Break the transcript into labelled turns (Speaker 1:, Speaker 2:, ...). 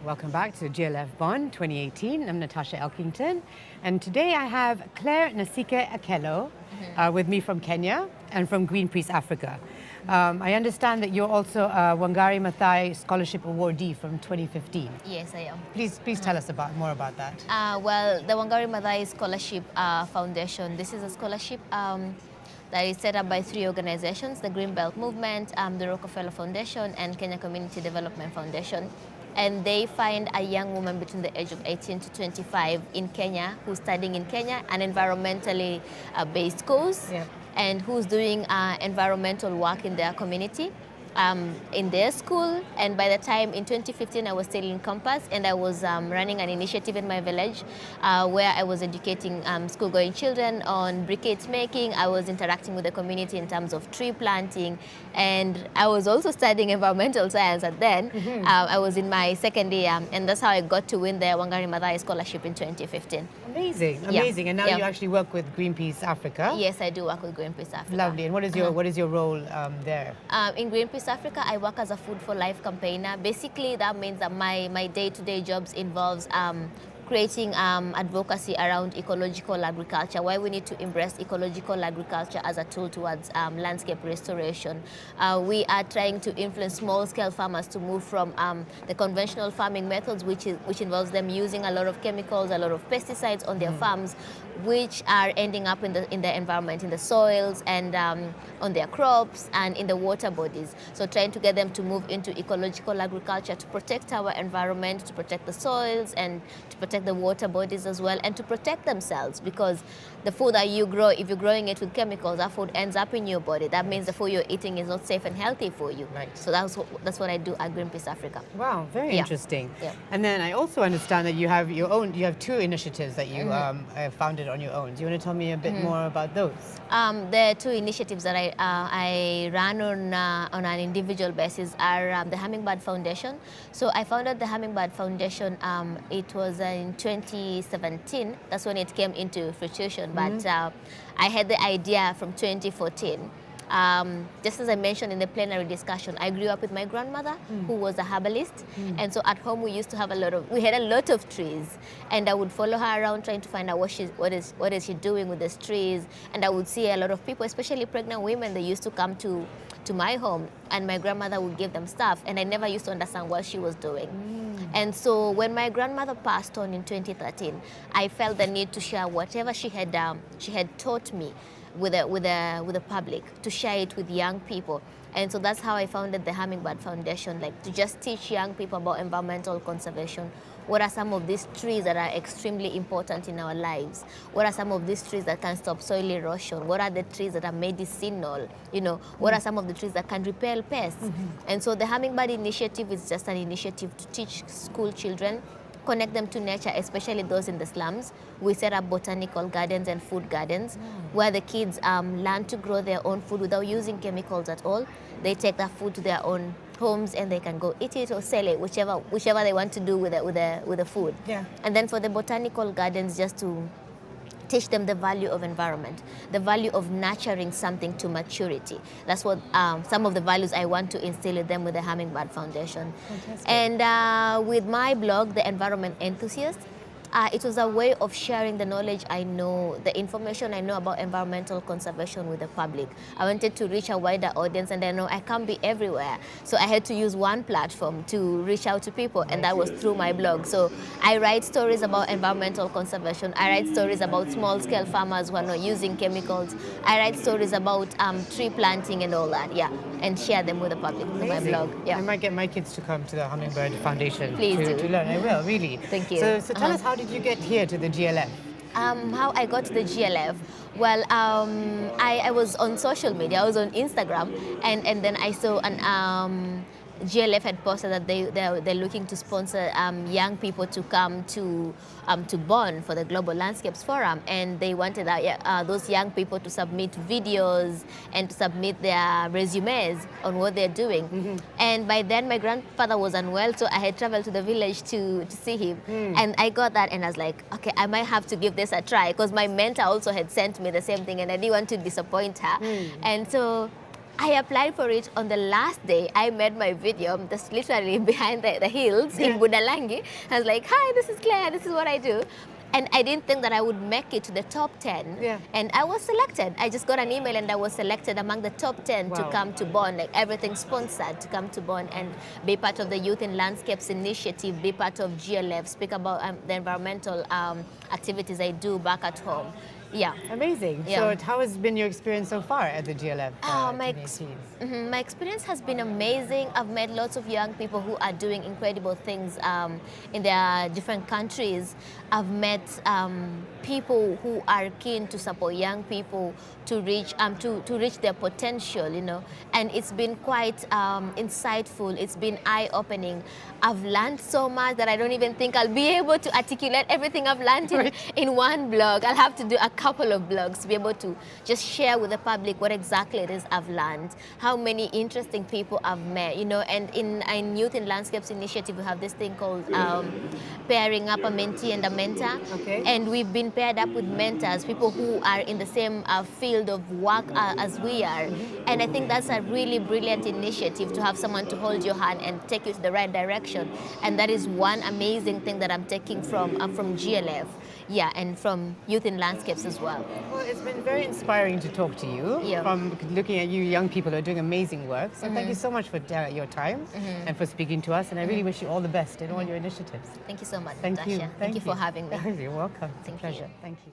Speaker 1: Welcome back to GLF Bonn 2018. I'm Natasha Elkington, and today I have Claire Nasike Akello with me from Kenya and from Greenpeace Africa. I understand that you're also a Wangari Maathai Scholarship Awardee from 2015.
Speaker 2: Yes, I am.
Speaker 1: Please tell us more about that.
Speaker 2: Well, the Wangari Maathai Scholarship Foundation, this is a scholarship that is set up by 3 organizations, the Green Belt Movement, the Rockefeller Foundation, and Kenya Community Development Foundation. And they find a young woman between the age of 18 to 25 in Kenya who's studying in Kenya an environmentally based course, and who's doing environmental work in their community, in their school. And by the time in 2015 I was still in Compass, and I was running an initiative in my village where I was educating school-going children on briquettes making. I was interacting with the community in terms of tree planting, and I was also studying environmental science at then. I was in my second year, and that's how I got to win the Wangari Maathai Scholarship in 2015.
Speaker 1: Amazing. And now you actually work with Greenpeace Africa.
Speaker 2: Yes, I do work with Greenpeace Africa.
Speaker 1: Lovely. And what is your role there?
Speaker 2: In Greenpeace Africa, I work as a Food for Life campaigner. Basically, that means that my day-to-day jobs involves creating advocacy around ecological agriculture, why we need to embrace ecological agriculture as a tool towards landscape restoration. We are trying to influence small-scale farmers to move from the conventional farming methods, which involves them using a lot of chemicals, a lot of pesticides on their farms, which are ending up in the environment, in the soils, and on their crops and in the water bodies. So trying to get them to move into ecological agriculture to protect our environment, to protect the soils, and to protect the water bodies as well, and to protect themselves, because the food that you grow, if you're growing it with chemicals, that food ends up in your body. That means the food you're eating is not safe and healthy for you.
Speaker 1: Right.
Speaker 2: So that's what I do at Greenpeace Africa.
Speaker 1: Wow, very interesting. And then I also understand that you have 2 initiatives that you founded on your own. Do you want to tell me a bit more about those?
Speaker 2: The 2 initiatives that I run on an individual basis are the Hummingbird Foundation. So I founded the Hummingbird Foundation. It was in 2017. That's when it came into fruition. But I had the idea from 2014. Just as I mentioned in the plenary discussion, I grew up with my grandmother who was a herbalist, and so at home we used to have we had a lot of trees, and I would follow her around trying to find out what is she doing with these trees. And I would see a lot of people, especially pregnant women, they used to come to my home, and my grandmother would give them stuff, and I never used to understand what she was doing. And so when my grandmother passed on in 2013, I felt the need to share whatever she had taught me with the public, to share it with young people. And so that's how I founded the Hummingbird Foundation, like to just teach young people about environmental conservation. What are some of these trees that are extremely important in our lives? What are some of these trees that can stop soil erosion? What are the trees that are medicinal? What are some of the trees that can repel pests? And so the Hummingbird Initiative is just an initiative to teach school children, connect them to nature, especially those in the slums. We set up botanical gardens and food gardens where the kids learn to grow their own food without using chemicals at all. They take that food to their own homes, and they can go eat it or sell it, whichever they want to do with the food. And then for the botanical gardens, just to teach them the value of environment, the value of nurturing something to maturity. That's what some of the values I want to instill in them with the Hummingbird Foundation.
Speaker 1: Fantastic.
Speaker 2: And with my blog, The Environment Enthusiast, it was a way of sharing the knowledge I know, the information I know about environmental conservation with the public. I wanted to reach a wider audience, and I know I can't be everywhere. So I had to use one platform to reach out to people, and that was through my blog. So I write stories about environmental conservation. I write stories about small-scale farmers who are not using chemicals. I write stories about tree planting and all that, and share them with the public through my blog.
Speaker 1: I might get my kids to come to the Hummingbird Foundation
Speaker 2: Please do.
Speaker 1: to learn. I will, really.
Speaker 2: Thank you.
Speaker 1: So tell us, how did you get here to the GLF?
Speaker 2: How I got to the GLF? Well, I was on social media. I was on Instagram, and then I saw an GLF had posted that they're looking to sponsor young people to come to Bonn for the Global Landscapes Forum, and they wanted those young people to submit videos and to submit their resumes on what they're doing. And by then my grandfather was unwell, so I had traveled to the village to see him, and I got that, and I was like, okay, I might have to give this a try, because my mentor also had sent me the same thing, and I didn't want to disappoint her. And so I applied for it on the last day. I made my video. I'm just literally behind the hills in Budalangi. I was like, hi, this is Claire. This is what I do. And I didn't think that I would make it to the top 10.
Speaker 1: Yeah.
Speaker 2: And I was selected. I just got an email and I was selected among the top 10 to come to Bonn, like everything sponsored to come to Bonn and be part of the Youth in Landscapes initiative, be part of GLF, speak about the environmental activities I do back at home. Yeah.
Speaker 1: Amazing.
Speaker 2: Yeah.
Speaker 1: So how has been your experience so far at the GLF?
Speaker 2: My experience has been amazing. I've met lots of young people who are doing incredible things in their different countries. I've met people who are keen to support young people to reach their potential, you know. And it's been quite insightful. It's been eye-opening. I've learned so much that I don't even think I'll be able to articulate everything I've learned in one blog. I'll have to do a couple of blogs to be able to just share with the public what exactly it is I've learned, how many interesting people I've met, you know. And in Youth in Landscapes initiative, we have this thing called pairing up a mentee and a mentor.
Speaker 1: Okay.
Speaker 2: And we've been paired up with mentors, people who are in the same field of work as we are. And I think that's a really brilliant initiative to have someone to hold your hand and take you to the right direction. And that is one amazing thing that I'm taking from GLF. Yeah, and from Youth in Landscapes as well.
Speaker 1: Well, it's been very inspiring to talk to you.
Speaker 2: Yeah.
Speaker 1: From looking at you young people who are doing amazing work. So thank you so much for your time and for speaking to us. And I really wish you all the best in all your initiatives.
Speaker 2: Thank you so much,
Speaker 1: Thank you.
Speaker 2: Natasha. Thank you for having me.
Speaker 1: You're welcome. It's a
Speaker 2: Thank
Speaker 1: pleasure.
Speaker 2: you.
Speaker 1: Thank you.